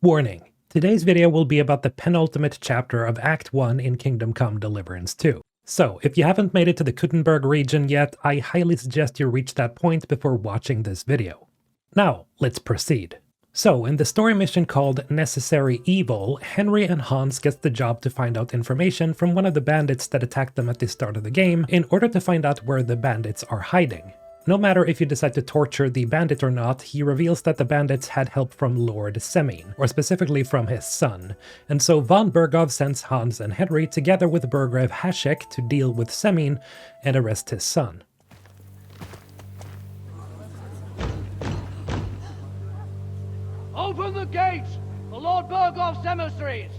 Warning. Today's video will be about the penultimate chapter of Act 1 in Kingdom Come Deliverance 2. So, if you haven't made it to the Kuttenberg region yet, I highly suggest you reach that point before watching this video. Now, let's proceed. So, in the story mission called Necessary Evil, Henry and Hans gets the job to find out information from one of the bandits that attacked them at the start of the game in order to find out where the bandits are hiding. No matter if you decide to torture the bandit or not, he reveals that the bandits had help from Lord Semine, or specifically from his son, and so von Bergov sends Hans and Henry together with Burgrev Hasek to deal with Semine and arrest his son. Open the gates for Lord Bergov's emissaries!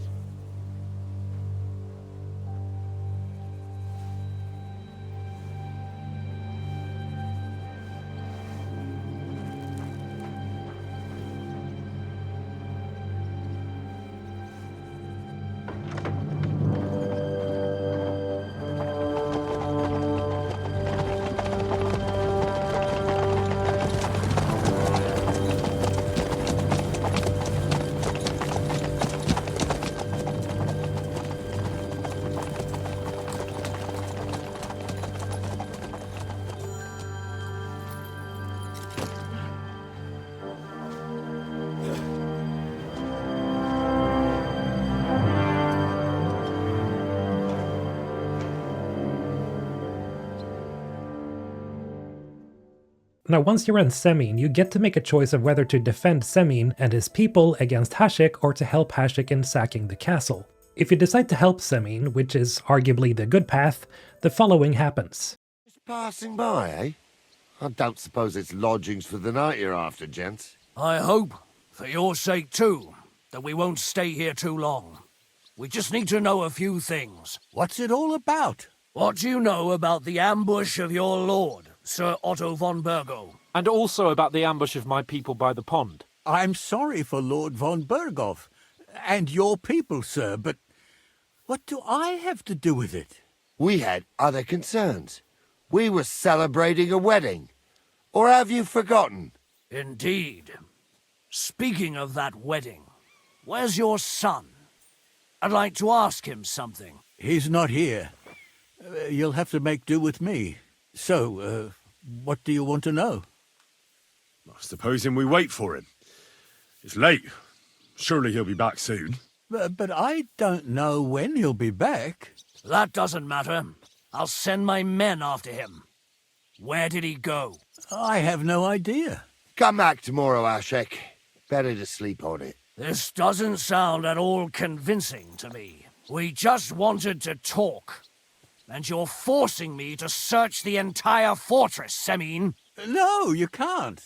Now once you're in Semine, you get to make a choice of whether to defend Semine and his people against Hasek or to help Hasek in sacking the castle. If you decide to help Semine, which is arguably the good path, the following happens. Just passing by, eh? I don't suppose it's lodgings for the night you're after, gents. I hope, for your sake too, that we won't stay here too long. We just need to know a few things. What's it all about? What do you know about the ambush of your lord, Sir Otto von Bergo? And also about the ambush of my people by the pond. I'm sorry for Lord von Bergov and your people, sir, but what do I have to do with it? We had other concerns. We were celebrating a wedding. Or have you forgotten? Indeed. Speaking of that wedding, where's your son? I'd like to ask him something. He's not here. You'll have to make do with me. So, what do you want to know? Supposing we wait for him. It's late. Surely he'll be back soon. But I don't know when he'll be back. That doesn't matter. I'll send my men after him. Where did he go? I have no idea. Come back tomorrow, Ashek. Better to sleep on it. This doesn't sound at all convincing to me. We just wanted to talk. And you're forcing me to search the entire fortress, Semine. No, you can't.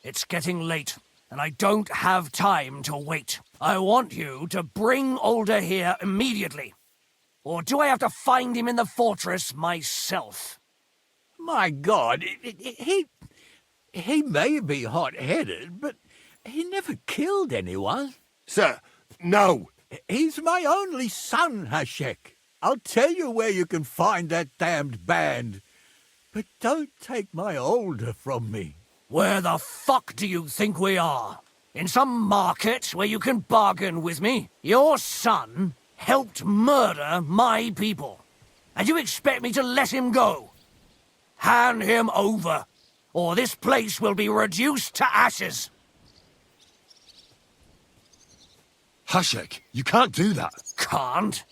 It's getting late, and I don't have time to wait. I want you to bring Older here immediately. Or do I have to find him in the fortress myself? My God, he may be hot-headed, but he never killed anyone. Sir, no! He's my only son, Hasek. I'll tell you where you can find that damned band. But don't take my Older from me. Where the fuck do you think we are? In some market where you can bargain with me? Your son helped murder my people. And you expect me to let him go? Hand him over, or this place will be reduced to ashes. Hasek, you can't do that. Can't?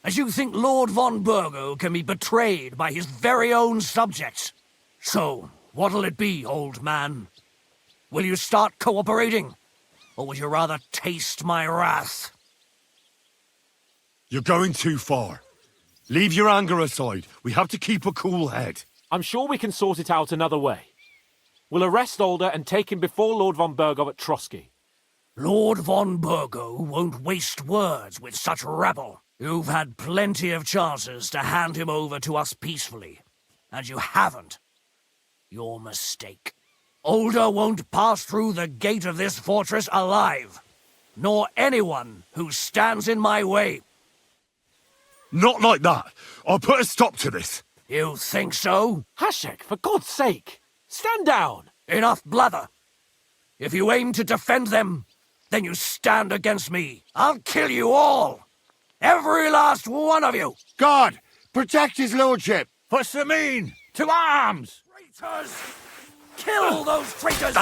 As you think Lord von Bergo can be betrayed by his very own subjects. So, what'll it be, old man? Will you start cooperating? Or would you rather taste my wrath? You're going too far. Leave your anger aside. We have to keep a cool head. I'm sure we can sort it out another way. We'll arrest Older and take him before Lord von Bergov at Trotsky. Lord von Bergo won't waste words with such rabble. You've had plenty of chances to hand him over to us peacefully, and you haven't. Your mistake. Older won't pass through the gate of this fortress alive, nor anyone who stands in my way. Not like that. I'll put a stop to this. You think so? Hasek, for God's sake! Stand down! Enough blather. If you aim to defend them, then you stand against me. I'll kill you all. Every last one of you. God, protect his lordship. For Semine, to arms! Traitors! Kill those traitors!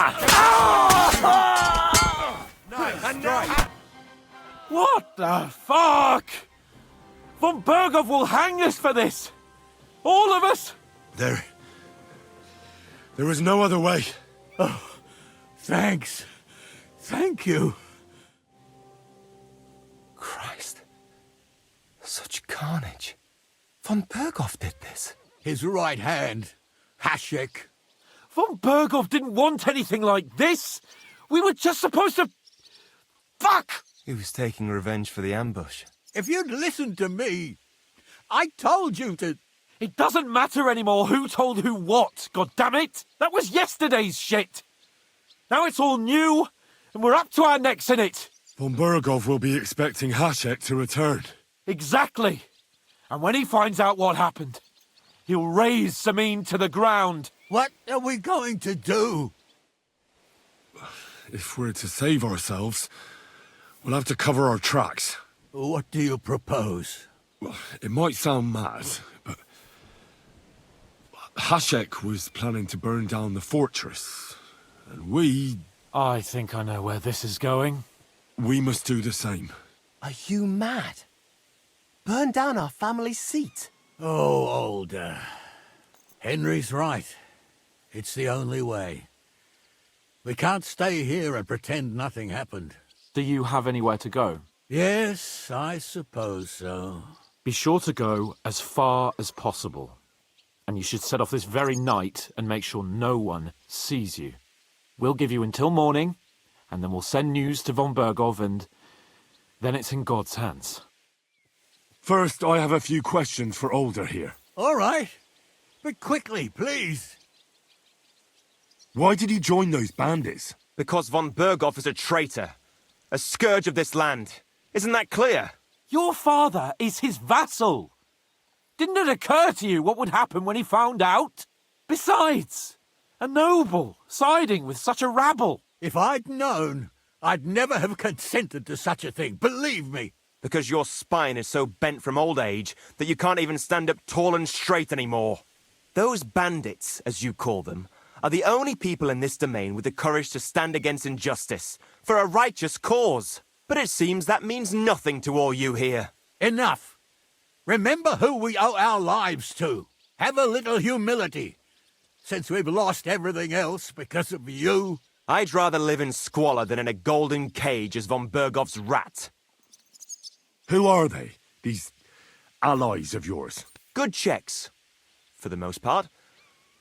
What the fuck? Von Berghoff will hang us for this! All of us! There was no other way. Thanks. Thank you. Christ. Such carnage. Von Berghoff did this. His right hand, Hashek. Von Berghoff didn't want anything like this! We were just supposed to... Fuck! He was taking revenge for the ambush. If you'd listened to me, I told you to... It doesn't matter anymore who told who what, goddammit! That was yesterday's shit! Now it's all new, and we're up to our necks in it! Von Berghoff will be expecting Hashek to return. Exactly! And when he finds out what happened, he'll raise Semine to the ground. What are we going to do? If we're to save ourselves, we'll have to cover our tracks. What do you propose? Well, it might sound mad, but Hashek was planning to burn down the fortress, and we I think I know where this is going. must do the same. Are you mad? Burn down our family seat. Oh, Older. Henry's right. It's the only way. We can't stay here and pretend nothing happened. Do you have anywhere to go? Yes, I suppose so. Be sure to go as far as possible. And you should set off this very night and make sure no one sees you. We'll give you until morning, and then we'll send news to von Berghoff, and then it's in God's hands. First, I have a few questions for Older here. All right. But quickly, please. Why did he join those bandits? Because von Berghoff is a traitor. A scourge of this land. Isn't that clear? Your father is his vassal. Didn't it occur to you what would happen when he found out? Besides, a noble siding with such a rabble. If I'd known, I'd never have consented to such a thing, believe me. Because your spine is so bent from old age that you can't even stand up tall and straight anymore. Those bandits, as you call them, are the only people in this domain with the courage to stand against injustice for a righteous cause. But it seems that means nothing to all you here. Enough. Remember who we owe our lives to. Have a little humility. Since we've lost everything else because of you. I'd rather live in squalor than in a golden cage as von Berghoff's rat. Who are they, these allies of yours? Good checks, for the most part.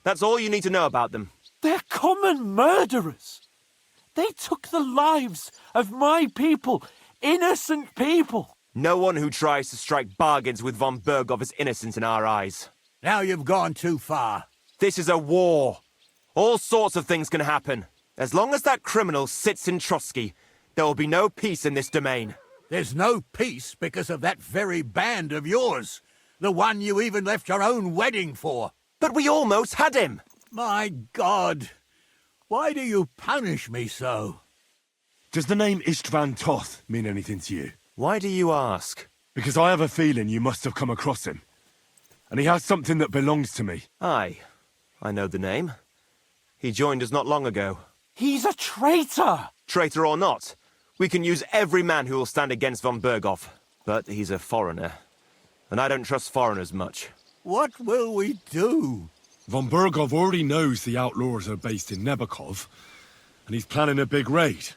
That's all you need to know about them. They're common murderers. They took the lives of my people, innocent people. No one who tries to strike bargains with von Berghoff is innocent in our eyes. Now you've gone too far. This is a war. All sorts of things can happen. As long as that criminal sits in Trotsky, there will be no peace in this domain. There's no peace because of that very band of yours. The one you even left your own wedding for. But we almost had him. My God. Why do you punish me so? Does the name Istvan Toth mean anything to you? Why do you ask? Because I have a feeling you must have come across him. And he has something that belongs to me. Aye, I know the name. He joined us not long ago. He's a traitor. Traitor or not, we can use every man who will stand against von Berghoff. But he's a foreigner, and I don't trust foreigners much. What will we do? Von Berghoff already knows the outlaws are based in Nebakov, and he's planning a big raid.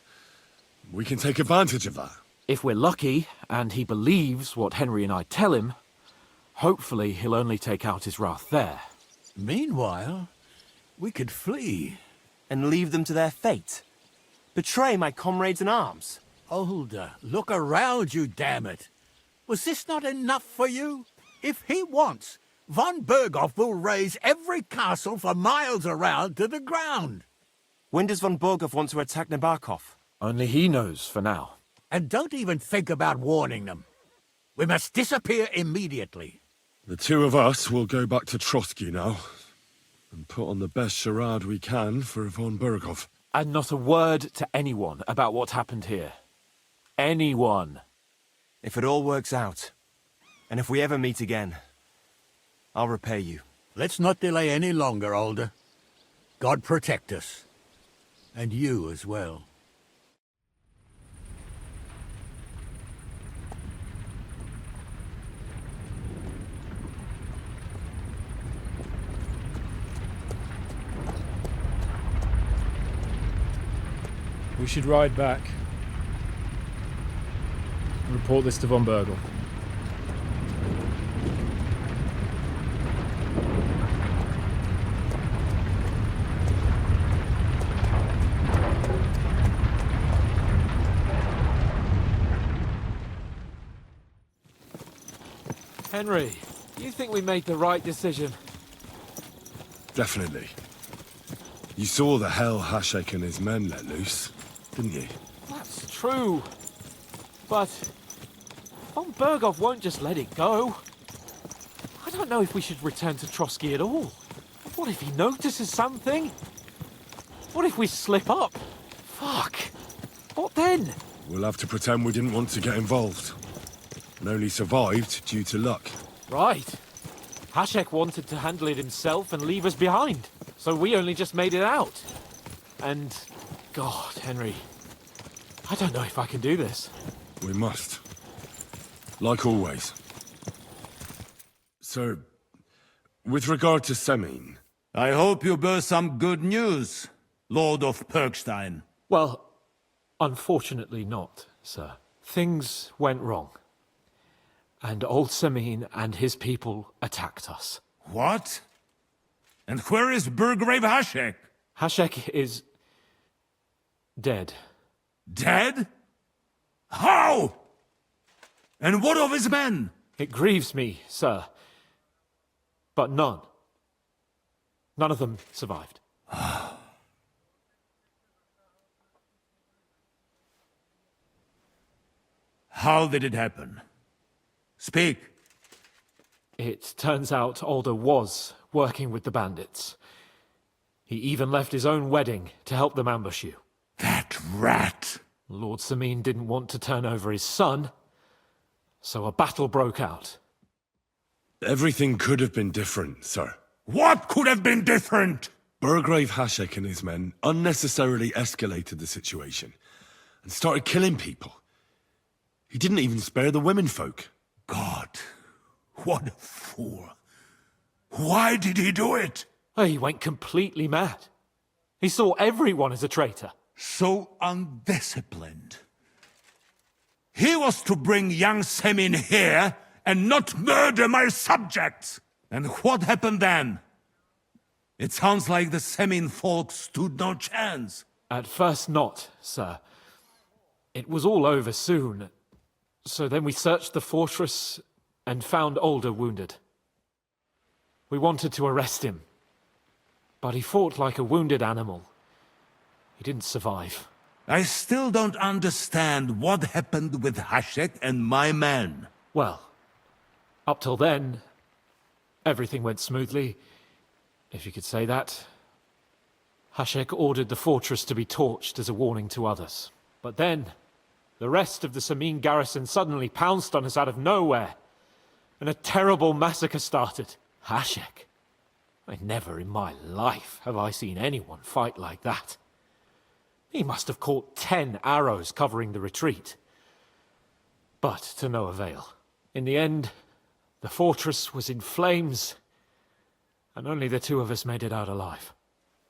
We can take advantage of that. If we're lucky, and he believes what Henry and I tell him, hopefully he'll only take out his wrath there. Meanwhile, we could flee. And leave them to their fate. Betray my comrades in arms. Older, look around you, damn it. Was this not enough for you? If he wants, von Berghoff will raise every castle for miles around to the ground. When does von Berghoff want to attack Nebakov? Only he knows for now. And don't even think about warning them. We must disappear immediately. The two of us will go back to Trotsky now, and put on the best charade we can for von Berghoff. And not a word to anyone about what happened here. Anyone. If it all works out, and if we ever meet again, I'll repay you. Let's not delay any longer, Alder. God protect us. And you as well. We should ride back. Report this to von Bergel. Henry, do you think we made the right decision? Definitely. You saw the hell Hashek and his men let loose, didn't you? That's true. But von Bergov won't just let it go. I don't know if we should return to Trotsky at all. What if he notices something? What if we slip up? Fuck. What then? We'll have to pretend we didn't want to get involved. And only survived due to luck. Right. Hashek wanted to handle it himself and leave us behind. So we only just made it out. And... God, Henry. I don't know if I can do this. We must. Like always. So, with regard to Semine... I hope you bear some good news, Lord of Perkstein. Well, unfortunately not, sir. Things went wrong. And old Semine and his people attacked us. What? And where is Burgrave Hashek? Hashek is... dead. Dead? How? And what of his men? It grieves me, sir. But none. None of them survived. How did it happen? Speak. It turns out Alder was working with the bandits. He even left his own wedding to help them ambush you. That rat! Lord Semine didn't want to turn over his son, so a battle broke out. Everything could have been different, sir. What could have been different? Burgrave Hashek and his men unnecessarily escalated the situation and started killing people. He didn't even spare the women folk. God, what a fool. Why did he do it? Oh, he went completely mad. He saw everyone as a traitor. So undisciplined. He was to bring young Semine here and not murder my subjects. And what happened then? It sounds like the Semine folk stood no chance. At first not, sir. It was all over soon. So then we searched the fortress and found Alder wounded. We wanted to arrest him, but he fought like a wounded animal. He didn't survive. I still don't understand what happened with Hashek and my men. Well, up till then, everything went smoothly, if you could say that. Hashek ordered the fortress to be torched as a warning to others. But then, the rest of the Semine garrison suddenly pounced on us out of nowhere, and a terrible massacre started. Hashek. Never in my life have I seen anyone fight like that. He must have caught 10 arrows covering the retreat. But to no avail. In the end, the fortress was in flames, and only the two of us made it out alive.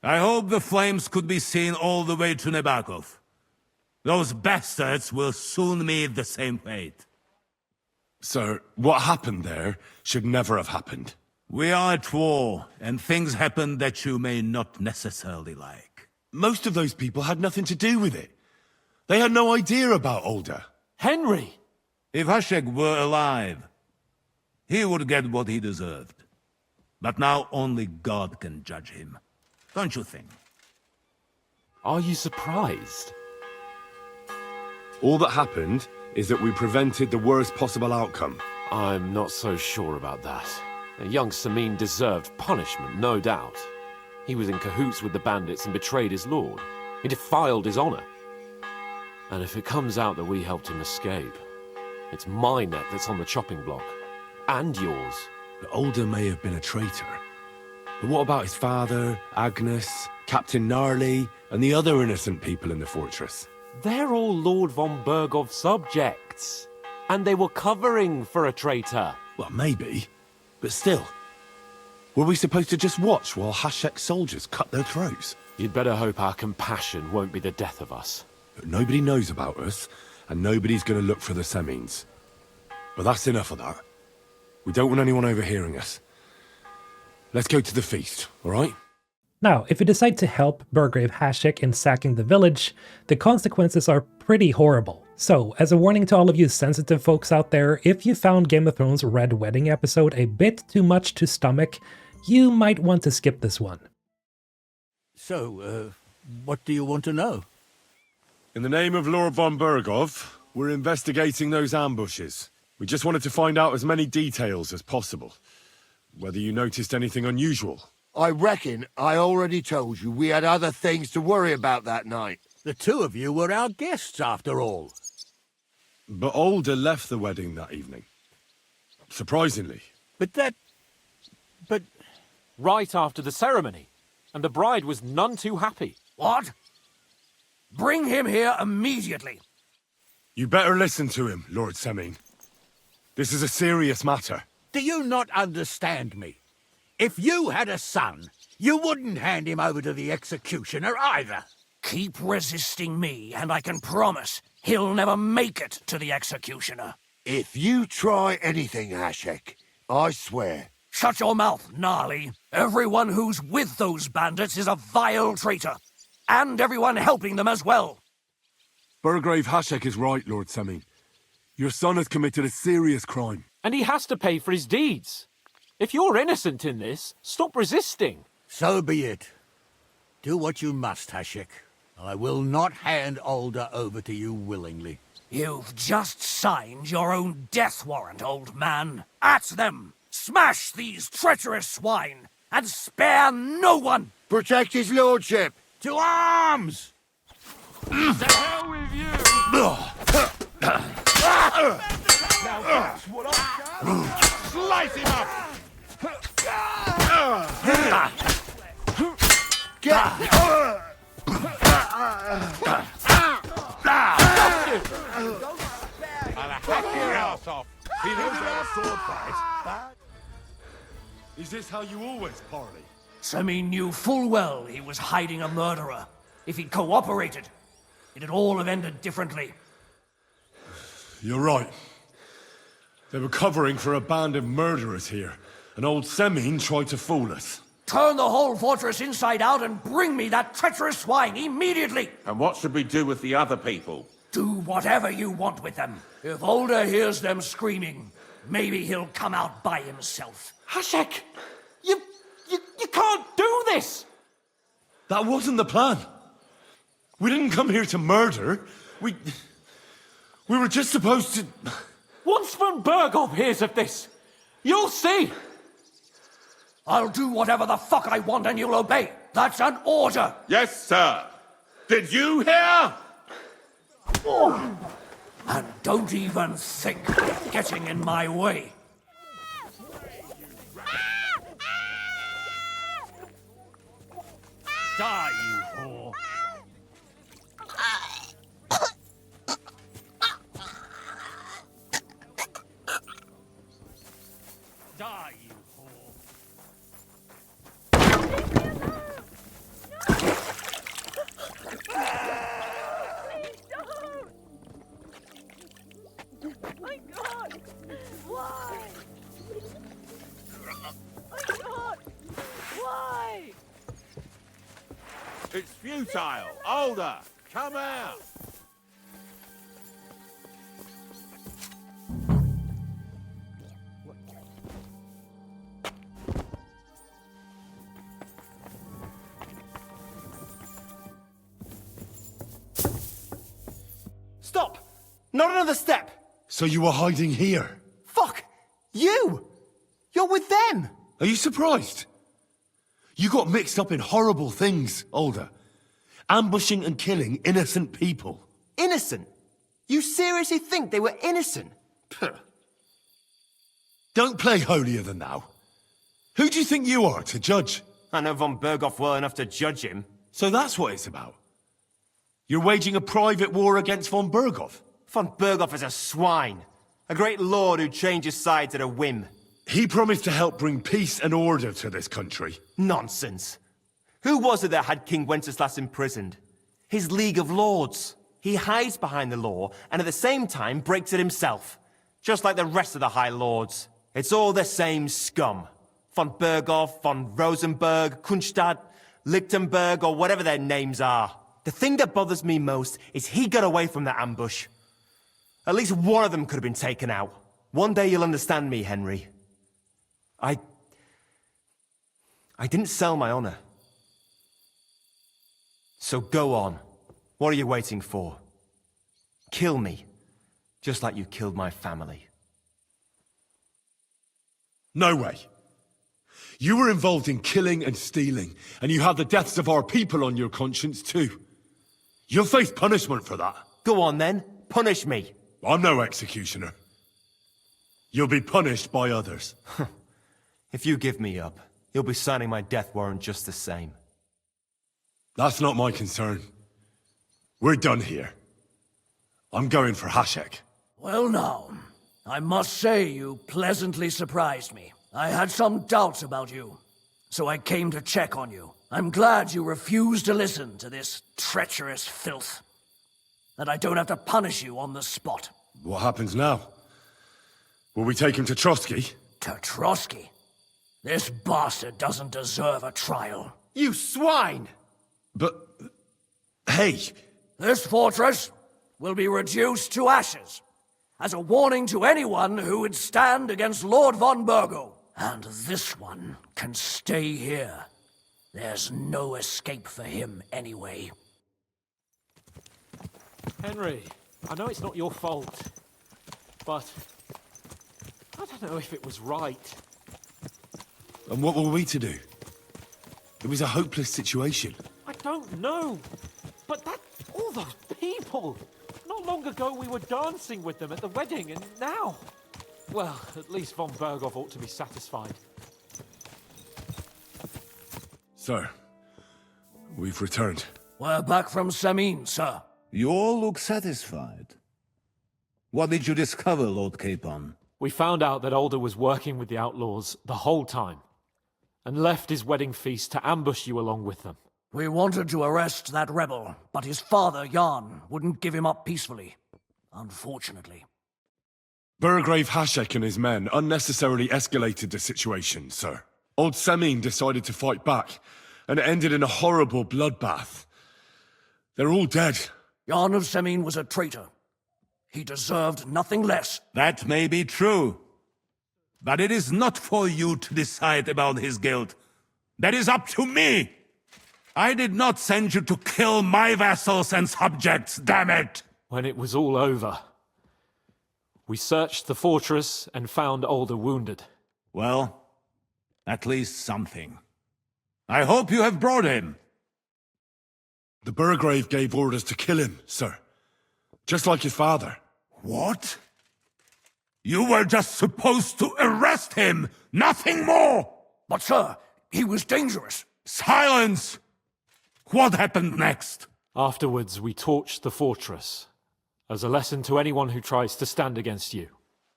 I hope the flames could be seen all the way to Nebakov. Those bastards will soon meet the same fate. Sir, what happened there should never have happened. We are at war, and things happen that you may not necessarily like. Most of those people had nothing to do with it. They had no idea about Alder. Henry! If Hashek were alive, he would get what he deserved. But now only God can judge him. Don't you think? Are you surprised? All that happened is that we prevented the worst possible outcome. I'm not so sure about that. Young Semine deserved punishment, no doubt. He was in cahoots with the bandits and betrayed his lord. He defiled his honor. And if it comes out that we helped him escape, it's my neck that's on the chopping block. And yours. The Older may have been a traitor. But what about his father, Agnes, Captain Gnarly, and the other innocent people in the fortress? They're all Lord von Bergov's subjects. And they were covering for a traitor. Well, maybe. But still. Were we supposed to just watch while Hashek's soldiers cut their throats? You'd better hope our compassion won't be the death of us. But nobody knows about us, and nobody's going to look for the Semines. But that's enough of that. We don't want anyone overhearing us. Let's go to the feast, all right? Now, if you decide to help Burgrave Hashek in sacking the village, the consequences are pretty horrible. So, as a warning to all of you sensitive folks out there, if you found Game of Thrones' Red Wedding episode a bit too much to stomach, you might want to skip this one. So, what do you want to know? In the name of Lord von Bergov, we're investigating those ambushes. We just wanted to find out as many details as possible. Whether you noticed anything unusual. I reckon I already told you we had other things to worry about that night. The two of you were our guests, after all. But Older left the wedding that evening. Surprisingly. But Right after the ceremony. And the bride was none too happy. What? Bring him here immediately. You better listen to him, Lord Semine. This is a serious matter. do you not understand me? If you had a son, you wouldn't hand him over to the executioner either. Keep resisting me, and I can promise he'll never make it to the executioner. If you try anything, Hashek, I swear. Shut your mouth, Gnarly. Everyone who's with those bandits is a vile traitor. And everyone helping them as well. Burgrave Hashek is right, Lord Semine. Your son has committed a serious crime. And he has to pay for his deeds. If you're innocent in this, stop resisting. So be it. Do what you must, Hashek. I will not hand Alder over to you willingly. You've just signed your own death warrant, old man. At them! Smash these treacherous swine, and spare no one! Protect his lordship! To arms! To hell with you! Slice him up! I'll hack your ass off. He knows how to sword fight. Is this how you always parley? Semine knew full well he was hiding a murderer. If he'd cooperated, it'd all have ended differently. You're right. They were covering for a band of murderers here, and old Semine tried to fool us. Turn the whole fortress inside out and bring me that treacherous swine immediately! And what should we do with the other people? Do whatever you want with them. If Alder hears them screaming, maybe he'll come out by himself. Hashek! You can't do this! That wasn't the plan. We didn't come here to murder. We were just supposed to... Once von Bergov hears of this, you'll see! I'll do whatever the fuck I want and you'll obey. That's an order! Yes, sir. Did you hear? And don't even think of getting in my way. Die, you whore. Die, you whore. My God! Why? My God! Why? It's futile. Alder, come out. Stop! Not another step! So you were hiding here? Fuck! You! You're with them! Are you surprised? You got mixed up in horrible things, Alder. ambushing and killing innocent people. Innocent? You seriously think they were innocent? Puh. Don't play holier than thou. Who do you think you are to judge? I know von Berghoff well enough to judge him. So that's what it's about. You're waging a private war against von Berghoff. Von Berghoff is a swine. A great lord who changes sides at a whim. He promised to help bring peace and order to this country. Nonsense. Who was it that had King Wenceslas imprisoned? His League of Lords. He hides behind the law, and at the same time breaks it himself. Just like the rest of the High Lords. It's all the same scum. Von Berghoff, von Rosenberg, Kunstadt, Lichtenberg, or whatever their names are. The thing that bothers me most is he got away from that ambush. At least one of them could have been taken out. One day you'll understand me, Henry. I didn't sell my honor. So go on. What are you waiting for? Kill me, just like you killed my family. No way. You were involved in killing and stealing, and you have the deaths of our people on your conscience too. You'll face punishment for that. Go on then, punish me. I'm no executioner. You'll be punished by others. If you give me up, you'll be signing my death warrant just the same. That's not my concern. We're done here. I'm going for Hashek. Well now, I must say you pleasantly surprised me. I had some doubts about you, so I came to check on you. I'm glad you refused to listen to this treacherous filth. That I don't have to punish you on the spot. What happens now? Will we take him to Trotsky? To Trotsky? This bastard doesn't deserve a trial. You swine! But... hey! This fortress will be reduced to ashes, as a warning to anyone who would stand against Lord von Burgo. And this one can stay here. There's no escape for him anyway. Henry, I know it's not your fault, but I don't know if it was right. And what were we to do? It was a hopeless situation. I don't know, but all those people. Not long ago we were dancing with them at the wedding, and now... Well, at least von Berghoff ought to be satisfied. Sir, we've returned. We're back from Semine, sir. You all look satisfied. What did you discover, Lord Capon? We found out that Alder was working with the outlaws the whole time, and left his wedding feast to ambush you along with them. We wanted to arrest that rebel, but his father, Jan, wouldn't give him up peacefully. Unfortunately. Burgrave Hashek and his men unnecessarily escalated the situation, sir. Old Semine decided to fight back, and it ended in a horrible bloodbath. They're all dead. Jan of Semine was a traitor. He deserved nothing less. That may be true. But it is not for you to decide about his guilt. That is up to me! I did not send you to kill my vassals and subjects, damn it! When it was all over, we searched the fortress and found Alder wounded. Well, at least something. I hope you have brought him. The Burgrave gave orders to kill him, sir. Just like his father. What? You were just supposed to arrest him, nothing more! But sir, he was dangerous. Silence! What happened next? Afterwards, we torched the fortress, as a lesson to anyone who tries to stand against you.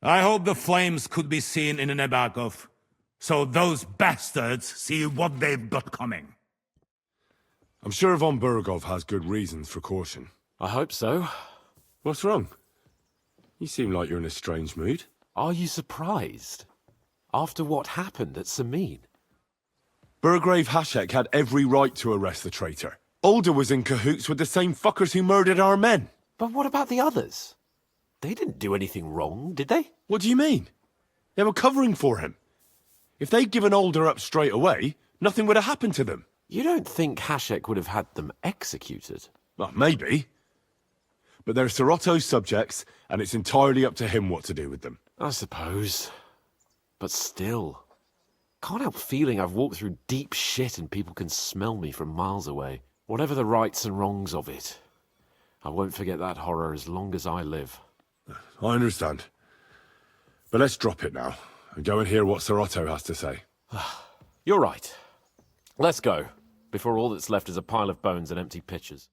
I hope the flames could be seen in Nebakov, so those bastards see what they've got coming. I'm sure von Berghoff has good reasons for caution. I hope so. What's wrong? You seem like you're in a strange mood. Are you surprised? After what happened at Semine? Burgrave Hashek had every right to arrest the traitor. Alder was in cahoots with the same fuckers who murdered our men. But what about the others? They didn't do anything wrong, did they? What do you mean? They were covering for him. If they'd given Alder up straight away, nothing would have happened to them. You don't think Hashek would have had them executed? Well, maybe. But they're Sir Otto's subjects, and it's entirely up to him what to do with them. I suppose. But still. Can't help feeling I've walked through deep shit and people can smell me from miles away. Whatever the rights and wrongs of it, I won't forget that horror as long as I live. I understand. But let's drop it now, and go and hear what Sir Otto has to say. You're right. Let's go, before all that's left is a pile of bones and empty pitchers.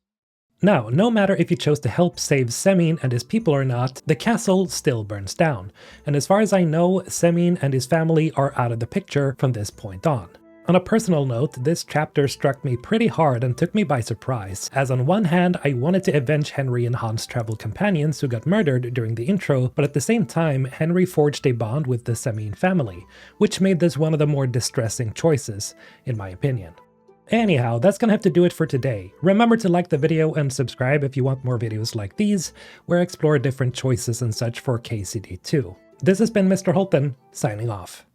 Now, no matter if you chose to help save Semine and his people or not, the castle still burns down, and as far as I know, Semine and his family are out of the picture from this point on. On a personal note, this chapter struck me pretty hard and took me by surprise, as on one hand I wanted to avenge Henry and Hans' travel companions who got murdered during the intro, but at the same time Henry forged a bond with the Semine family, which made this one of the more distressing choices, in my opinion. Anyhow, that's gonna have to do it for today. Remember to like the video and subscribe if you want more videos like these, where I explore different choices and such for KCD2. This has been Mr. Holton, signing off.